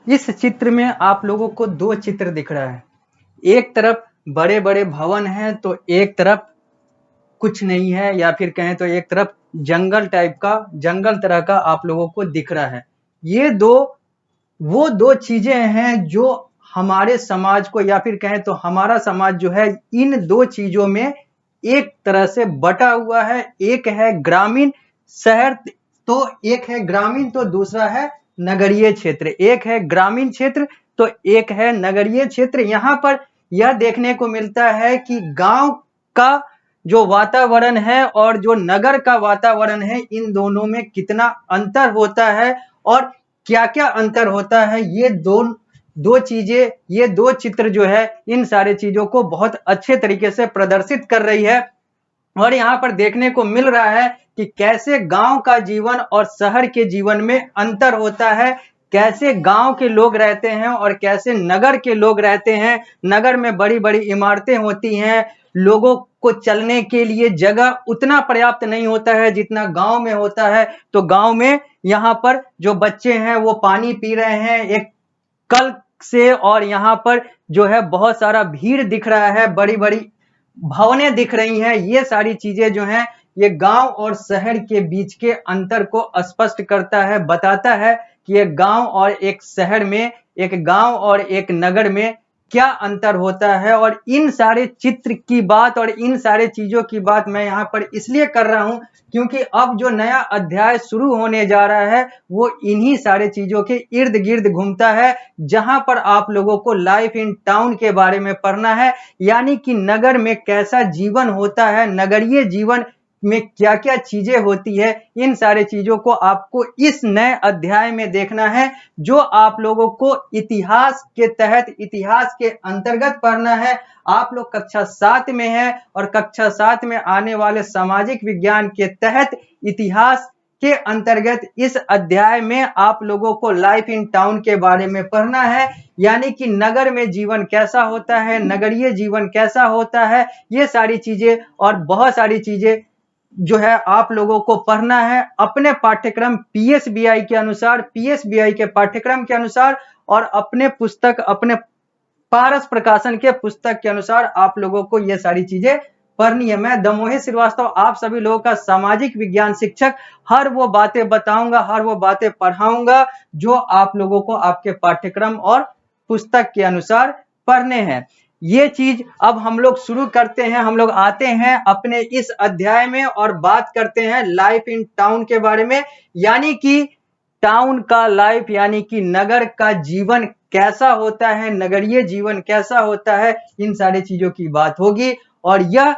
इस चित्र में आप लोगों को दो चित्र दिख रहा है। एक तरफ बड़े बड़े भवन हैं तो एक तरफ कुछ नहीं है, या फिर कहें तो एक तरफ जंगल टाइप का, जंगल तरह का आप लोगों को दिख रहा है। ये वो दो चीजें हैं जो हमारे समाज को, या फिर कहें तो हमारा समाज जो है इन दो चीजों में एक तरह से बटा हुआ है। एक है ग्रामीण शहर, तो एक है ग्रामीण तो दूसरा है नगरीय क्षेत्र। एक है ग्रामीण क्षेत्र तो एक है नगरीय क्षेत्र। यहाँ पर यह देखने को मिलता है कि गांव का जो वातावरण है और जो नगर का वातावरण है, इन दोनों में कितना अंतर होता है और क्या क्या अंतर होता है। ये दो चीजें, ये दो चित्र जो है इन सारे चीजों को बहुत अच्छे तरीके से प्रदर्शित कर रही है। और यहाँ पर देखने को मिल रहा है कि कैसे गांव का जीवन और शहर के जीवन में अंतर होता है, कैसे गांव के लोग रहते हैं और कैसे नगर के लोग रहते हैं। नगर में बड़ी बड़ी इमारतें होती हैं, लोगों को चलने के लिए जगह उतना पर्याप्त नहीं होता है जितना गांव में होता है। तो गांव में यहाँ पर जो बच्चे हैं वो पानी पी रहे हैं एक कल से, और यहाँ पर जो है बहुत सारा भीड़ दिख रहा है, बड़ी बड़ी भवनें दिख रही हैं। ये सारी चीजें जो हैं ये गांव और शहर के बीच के अंतर को स्पष्ट करता है, बताता है कि एक गांव और एक शहर में, एक गांव और एक नगर में क्या अंतर होता है। और इन सारे चित्र की बात और इन सारे चीजों की बात मैं यहाँ पर इसलिए कर रहा हूं क्योंकि अब जो नया अध्याय शुरू होने जा रहा है वो इन्हीं सारे चीजों के इर्द गिर्द घूमता है, जहां पर आप लोगों को लाइफ इन टाउन के बारे में पढ़ना है, यानी कि नगर में कैसा जीवन होता है, नगरीय जीवन में क्या क्या चीजें होती है। इन सारे चीजों को आपको इस नए अध्याय में देखना है, जो आप लोगों को इतिहास के तहत, इतिहास के अंतर्गत पढ़ना है। आप लोग कक्षा 7 में हैं और कक्षा 7 में आने वाले सामाजिक विज्ञान के तहत इतिहास के अंतर्गत इस अध्याय में आप लोगों को लाइफ इन टाउन के बारे में पढ़ना है, यानी कि नगर में जीवन कैसा होता है, नगरीय जीवन कैसा होता है। ये सारी चीजें और बहुत सारी चीजें जो है आप लोगों को पढ़ना है अपने पाठ्यक्रम पीएसबीआई के अनुसार, पीएसबीआई के पाठ्यक्रम के अनुसार, और अपने पुस्तक, अपने पारस प्रकाशन के पुस्तक के अनुसार आप लोगों को ये सारी चीजें पढ़नी है। मैं दमोही श्रीवास्तव आप सभी लोगों का सामाजिक विज्ञान शिक्षक हर वो बातें बताऊंगा, हर वो बातें पढ़ाऊंगा जो आप लोगों को आपके पाठ्यक्रम और पुस्तक के अनुसार पढ़ने हैं। ये चीज अब हम लोग शुरू करते हैं, हम लोग आते हैं अपने इस अध्याय में और बात करते हैं लाइफ इन टाउन के बारे में, यानी कि टाउन का लाइफ, यानी कि नगर का जीवन कैसा होता है, नगरीय जीवन कैसा होता है। इन सारी चीजों की बात होगी और यह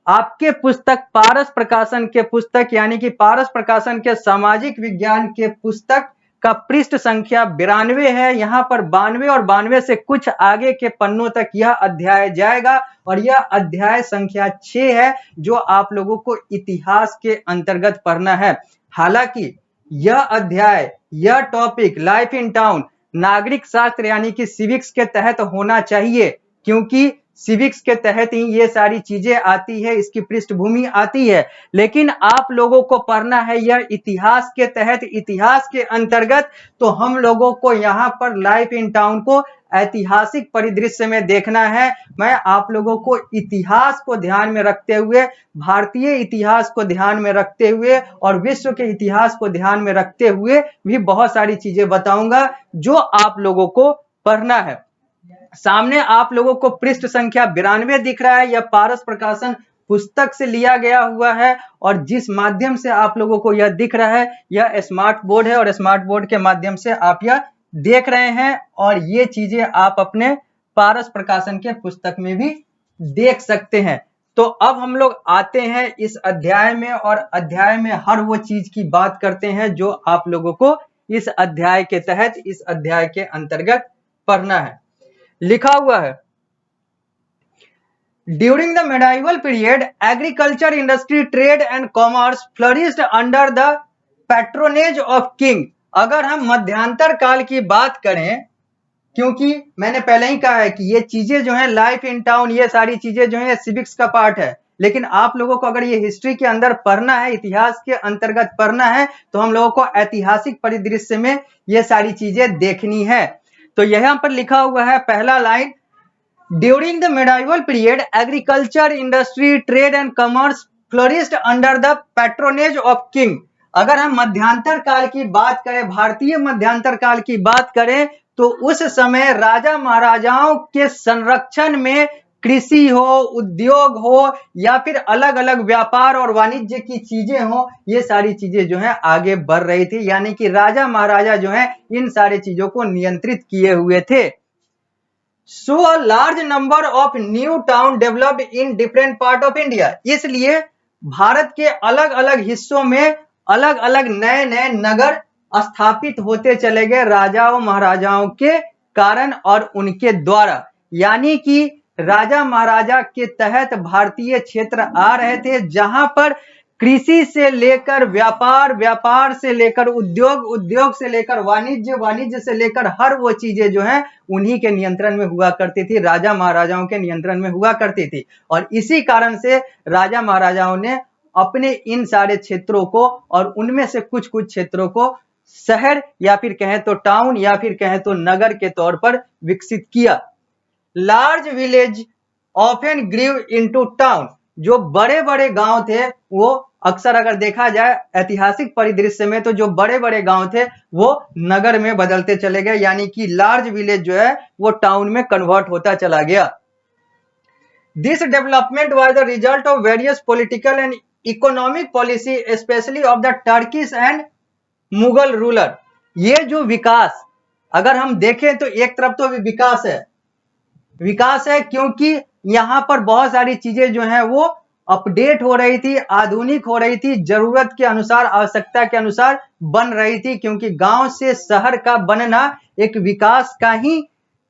आपके पुस्तक पारस प्रकाशन के पुस्तक, यानी कि पारस प्रकाशन के सामाजिक विज्ञान के पुस्तक का पृष्ठ संख्या 92 है। यहाँ पर 92 और 92 से कुछ आगे के पन्नों तक यह अध्याय जाएगा और यह अध्याय संख्या 6 है जो आप लोगों को इतिहास के अंतर्गत पढ़ना है। हालांकि यह अध्याय, यह टॉपिक लाइफ इन टाउन नागरिक शास्त्र यानी कि सिविक्स के तहत होना चाहिए, क्योंकि सिविक्स के तहत ही ये सारी चीजें आती है, इसकी पृष्ठभूमि आती है। लेकिन आप लोगों को पढ़ना है यह इतिहास के तहत, इतिहास के अंतर्गत। तो हम लोगों को यहाँ पर लाइफ इन टाउन को ऐतिहासिक परिदृश्य में देखना है। मैं आप लोगों को इतिहास को ध्यान में रखते हुए, भारतीय इतिहास को ध्यान में रखते हुए और विश्व के इतिहास को ध्यान में रखते हुए भी बहुत सारी चीजें बताऊंगा जो आप लोगों को पढ़ना है। सामने आप लोगों को पृष्ठ संख्या 92 दिख रहा है, यह पारस प्रकाशन पुस्तक से लिया गया हुआ है और जिस माध्यम से आप लोगों को यह दिख रहा है यह स्मार्ट बोर्ड है और स्मार्ट बोर्ड के माध्यम से आप यह देख रहे हैं और ये चीजें आप अपने पारस प्रकाशन के पुस्तक में भी देख सकते हैं। तो अब हम लोग आते हैं इस अध्याय में और अध्याय में हर वो चीज की बात करते हैं जो आप लोगों को इस अध्याय के तहत, इस अध्याय के अंतर्गत पढ़ना है। लिखा हुआ है, during the medieval period agriculture, industry, trade and commerce flourished under the patronage of king. अगर हम मध्यांतर काल की बात करें, क्योंकि मैंने पहले ही कहा है कि ये चीजें जो है लाइफ इन टाउन, ये सारी चीजें जो है सिविक्स का पार्ट है, लेकिन आप लोगों को अगर ये हिस्ट्री के अंदर पढ़ना है, इतिहास के अंतर्गत पढ़ना है, तो हम लोगों को ऐतिहासिक परिदृश्य में ये सारी चीजें देखनी है। तो यहाँ पर लिखा हुआ है पहला line, during the medieval period agriculture, industry, trade and commerce flourished under the patronage of king. अगर हम मध्यांतर काल की बात करें, भारतीय मध्यांतर काल की बात करें, तो उस समय राजा महाराजाओं के संरक्षण में कृषि हो, उद्योग हो, या फिर अलग अलग व्यापार और वाणिज्य की चीजें हो, ये सारी चीजें जो है आगे बढ़ रही थी। यानी कि राजा महाराजा जो है इन सारी चीजों को नियंत्रित किए हुए थे। So a large number of new town developed in different part of India। इसलिए भारत के अलग अलग हिस्सों में अलग अलग नए नए नगर स्थापित होते चले गए राजाओं महाराजाओं के कारण और उनके द्वारा। यानी कि राजा महाराजा के तहत भारतीय क्षेत्र आ रहे थे, जहां पर कृषि से लेकर व्यापार, व्यापार से लेकर उद्योग, उद्योग से लेकर वाणिज्य, वाणिज्य से लेकर हर वो चीजें जो है उन्हीं के नियंत्रण में हुआ करती थी, राजा महाराजाओं के नियंत्रण में हुआ करती थी। और इसी कारण से राजा महाराजाओं ने अपने इन सारे क्षेत्रों को और उनमें से कुछ कुछ क्षेत्रों को शहर या फिर कहें तो टाउन या फिर कहें तो नगर के तौर पर विकसित किया। Large village often grew into town. जो बड़े बड़े गांव थे वो अक्सर अगर देखा जाए ऐतिहासिक परिदृश्य में, तो जो बड़े बड़े गांव थे वो नगर में बदलते चले गए। यानी कि लार्ज विलेज जो है वो टाउन में कन्वर्ट होता चला गया। This development was the result of various political and economic policy specially of the Turkish and Mughal ruler. ये जो विकास अगर हम देखें तो एक तरफ तो विकास है, विकास है क्योंकि यहां पर बहुत सारी चीजें जो हैं वो अपडेट हो रही थी, आधुनिक हो रही थी, जरूरत के अनुसार, आवश्यकता के अनुसार बन रही थी। क्योंकि गांव से शहर का बनना एक विकास का ही,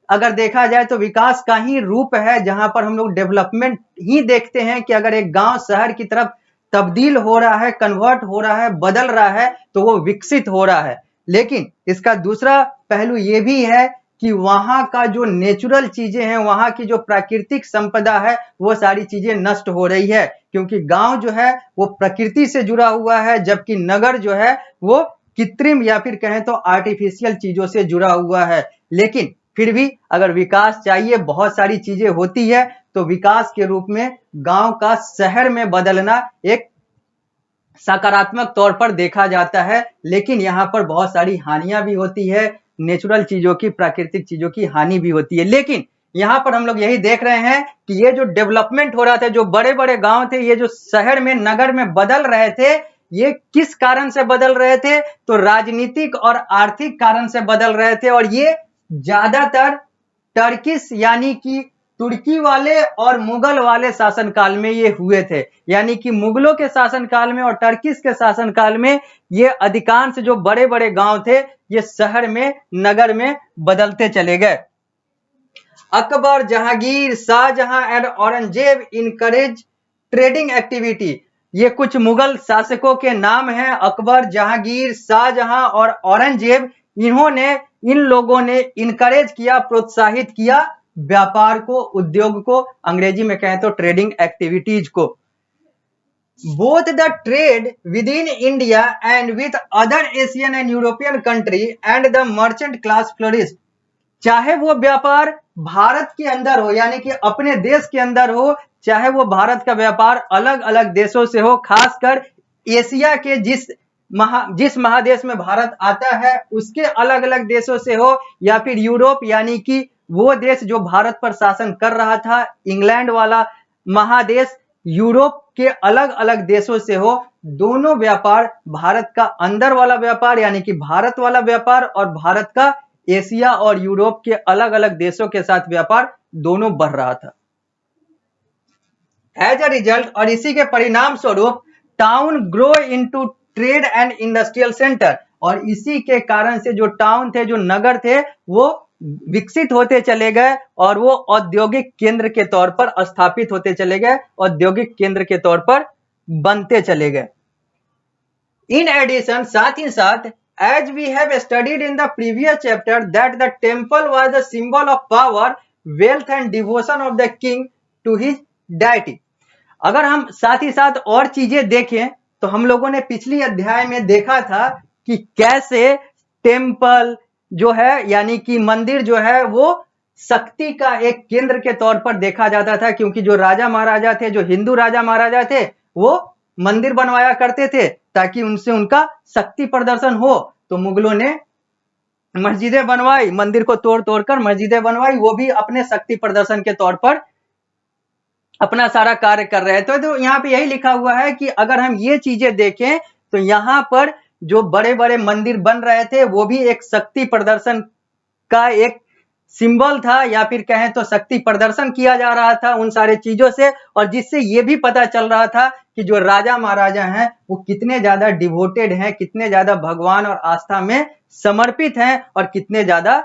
अगर देखा जाए तो विकास का ही रूप है, जहां पर हम लोग डेवलपमेंट ही देखते हैं कि अगर एक गांव शहर की तरफ तब्दील हो रहा है, कन्वर्ट हो रहा है, बदल रहा है, तो वो विकसित हो रहा है। लेकिन इसका दूसरा पहलू ये भी है कि वहां का जो नेचुरल चीजें हैं, वहां की जो प्राकृतिक संपदा है, वो सारी चीजें नष्ट हो रही है। क्योंकि गांव जो है वो प्रकृति से जुड़ा हुआ है, जबकि नगर जो है वो कृत्रिम या फिर कहें तो आर्टिफिशियल चीजों से जुड़ा हुआ है। लेकिन फिर भी अगर विकास चाहिए, बहुत सारी चीजें होती है, तो विकास के रूप में गांव का शहर में बदलना एक सकारात्मक तौर पर देखा जाता है। लेकिन यहां पर बहुत सारी हानियां भी होती है, नेचुरल चीजों की, प्राकृतिक चीजों की हानि भी होती है। लेकिन यहां पर हम लोग यही देख रहे हैं कि ये जो डेवलपमेंट हो रहा था, जो बड़े बड़े गांव थे, ये जो शहर में, नगर में बदल रहे थे, ये किस कारण से बदल रहे थे? तो राजनीतिक और आर्थिक कारण से बदल रहे थे। और ये ज्यादातर टर्किश यानी कि तुर्की वाले और मुगल वाले शासनकाल में ये हुए थे। यानी कि मुगलों के शासनकाल में और टर्किश के शासनकाल में ये अधिकांश जो बड़े बड़े गांव थे, ये शहर में, नगर में बदलते चले गए। Akbar, Jahangir, Shahjahan and Aurangzeb encourage trading activity. ये कुछ मुगल शासकों के नाम हैं, अकबर, जहांगीर, शाहजहां और औरंगजेब। इन्होंने, इन लोगों ने इनकरेज किया, प्रोत्साहित किया व्यापार को, उद्योग को, अंग्रेजी में कहें तो ट्रेडिंग एक्टिविटीज को। Both the trade with in India and with other Asian and European country and the merchant class flourished. चाहे वो व्यापार भारत के अंदर हो, यानी कि अपने देश के अंदर हो, चाहे वो भारत का व्यापार अलग अलग देशों से हो, खासकर एशिया के जिस महादेश में भारत आता है उसके अलग अलग देशों से हो, या फिर यूरोप यानी कि वो देश जो भारत पर शासन कर रहा था, इंग्लैंड वाला महादेश, यूरोप के अलग अलग देशों से हो, दोनों व्यापार, भारत का अंदर वाला व्यापार यानी कि भारत वाला व्यापार और भारत का एशिया और यूरोप के अलग अलग देशों के साथ व्यापार, दोनों बढ़ रहा था। एज अ रिजल्ट, और इसी के परिणाम स्वरूप, town grow into trade and industrial centre. और इसी के कारण से जो टाउन थे, जो नगर थे, वो विकसित होते चले गए और वो औद्योगिक केंद्र के तौर पर स्थापित होते चले गए, औद्योगिक केंद्र के तौर पर बनते चले गए। इन एडिशन, साथ ही साथ, as we have studied in the previous chapter that the temple was the symbol of power, wealth and devotion of the king to his deity। अगर हम साथ ही साथ और चीजें देखें तो हम लोगों ने पिछली अध्याय में देखा था कि कैसे टेम्पल, जो है यानी कि मंदिर जो है वो शक्ति का एक केंद्र के तौर पर देखा जाता था, क्योंकि जो राजा महाराजा थे, जो हिंदू राजा महाराजा थे, वो मंदिर बनवाया करते थे ताकि उनसे उनका शक्ति प्रदर्शन हो। तो मुगलों ने मस्जिदें बनवाई, मंदिर को तोड़ तोड़ कर मस्जिदें बनवाई, वो भी अपने शक्ति प्रदर्शन के तौर पर अपना सारा कार्य कर रहे हैं। तो यहाँ पे यही लिखा हुआ है कि अगर हम ये चीजें देखें तो यहाँ पर जो बड़े बड़े मंदिर बन रहे थे वो भी एक शक्ति प्रदर्शन का एक सिंबल था, या फिर कहें तो शक्ति प्रदर्शन किया जा रहा था उन सारे चीजों से, और जिससे ये भी पता चल रहा था कि जो राजा महाराजा हैं वो कितने ज्यादा डिवोटेड हैं, कितने ज्यादा भगवान और आस्था में समर्पित हैं, और कितने ज्यादा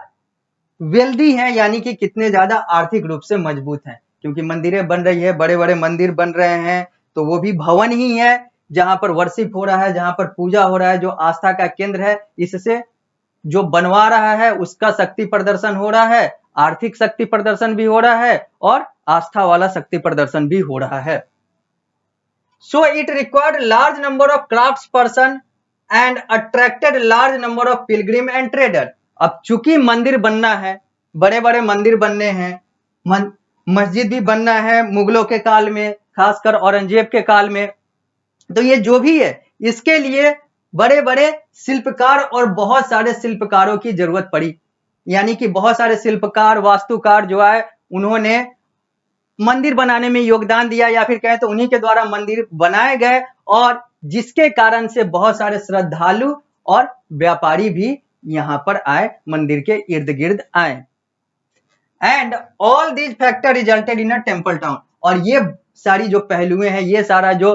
वेल्दी हैं, यानी कि कितने ज्यादा आर्थिक रूप से मजबूत हैं। क्योंकि मंदिरें बन रही है, बड़े बड़े मंदिर बन रहे हैं, तो वो भी भवन ही है जहां पर वर्शिप हो रहा है, जहां पर पूजा हो रहा है, जो आस्था का केंद्र है। इससे जो बनवा रहा है उसका शक्ति प्रदर्शन हो रहा है, आर्थिक शक्ति प्रदर्शन भी हो रहा है, और आस्था वाला शक्ति प्रदर्शन भी हो रहा है। So it required large number of crafts person and attracted large number of Pilgrim and trader. अब चूंकि मंदिर बनना है, बड़े बड़े मंदिर बनने हैं, मस्जिद भी बनना है मुगलों के काल में, खासकर औरंगजेब के काल में, तो ये जो भी है इसके लिए बड़े बड़े शिल्पकार और बहुत सारे शिल्पकारों की जरूरत पड़ी। यानी कि बहुत सारे शिल्पकार, वास्तुकार जो है उन्होंने मंदिर बनाने में योगदान दिया, या फिर कहें तो उन्हीं के द्वारा मंदिर बनाए गए, और जिसके कारण से बहुत सारे श्रद्धालु और व्यापारी भी यहां पर आए, मंदिर के इर्द गिर्द आए। And all these factor resulted in a temple town. और ये सारी जो पहलुएं हैं, ये सारा जो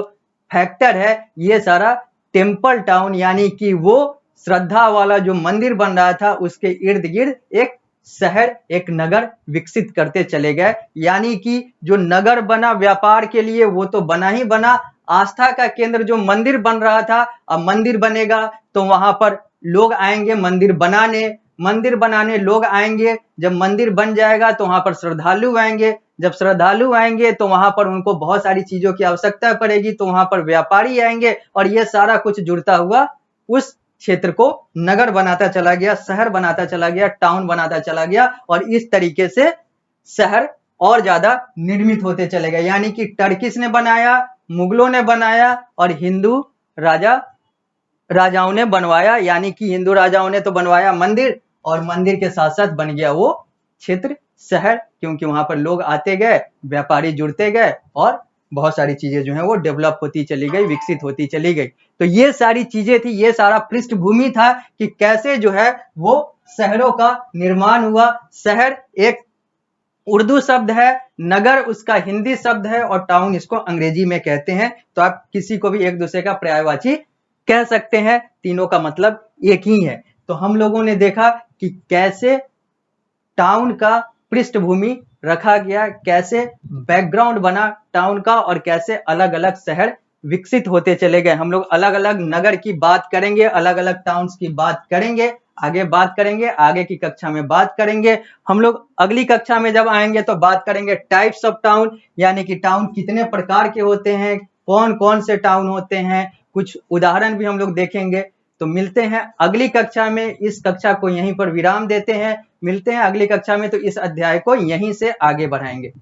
फैक्टर है, ये सारा टेम्पल टाउन यानी कि वो श्रद्धा वाला जो मंदिर बन रहा था उसके इर्द गिर्द एक शहर, एक नगर विकसित करते चले गए। यानी कि जो नगर बना व्यापार के लिए वो तो बना ही बना, आस्था का केंद्र जो मंदिर बन रहा था, अब मंदिर बनेगा तो वहां पर लोग आएंगे मंदिर बनाने लोग आएंगे। जब मंदिर बन जाएगा तो वहां पर श्रद्धालु आएंगे, जब श्रद्धालु आएंगे तो वहां पर उनको बहुत सारी चीजों की आवश्यकता पड़ेगी, तो वहां पर व्यापारी आएंगे, और ये सारा कुछ जुड़ता हुआ उस क्षेत्र को नगर बनाता चला गया, शहर बनाता चला गया, टाउन बनाता चला गया, और इस तरीके से शहर और ज्यादा निर्मित होते चले गए। यानी कि टर्किश ने बनाया, मुगलों ने बनाया, और हिंदू राजाओं ने बनवाया। यानी कि हिंदू राजाओं ने तो बनवाया मंदिर, और मंदिर के साथ साथ बन गया वो क्षेत्र शहर, क्योंकि वहां पर लोग आते गए, व्यापारी जुड़ते गए, और बहुत सारी चीजें जो है वो डेवलप होती चली गई, विकसित होती चली गई। तो ये सारी चीजें थी, ये सारा पृष्ठभूमि था कि कैसे जो है वो शहरों का निर्माण हुआ। शहर एक उर्दू शब्द है, नगर उसका हिंदी शब्द है, और टाउन इसको अंग्रेजी में कहते हैं। तो आप किसी को भी एक दूसरे का पर्यायवाची कह सकते हैं, तीनों का मतलब एक ही है। तो हम लोगों ने देखा कि कैसे टाउन का पृष्ठभूमि रखा गया, कैसे बैकग्राउंड बना टाउन का, और कैसे अलग अलग शहर विकसित होते चले गए। हम लोग अलग अलग नगर की बात करेंगे, अलग अलग टाउन्स की बात करेंगे, आगे बात करेंगे, आगे की कक्षा में बात करेंगे। हम लोग अगली कक्षा में जब आएंगे तो बात करेंगे टाइप्स ऑफ टाउन, यानी कि टाउन कितने प्रकार के होते हैं, कौन कौन से टाउन होते हैं, कुछ उदाहरण भी हम लोग देखेंगे। तो मिलते हैं अगली कक्षा में, इस कक्षा को यहीं पर विराम देते हैं, मिलते हैं अगली कक्षा में, तो इस अध्याय को यहीं से आगे बढ़ाएंगे।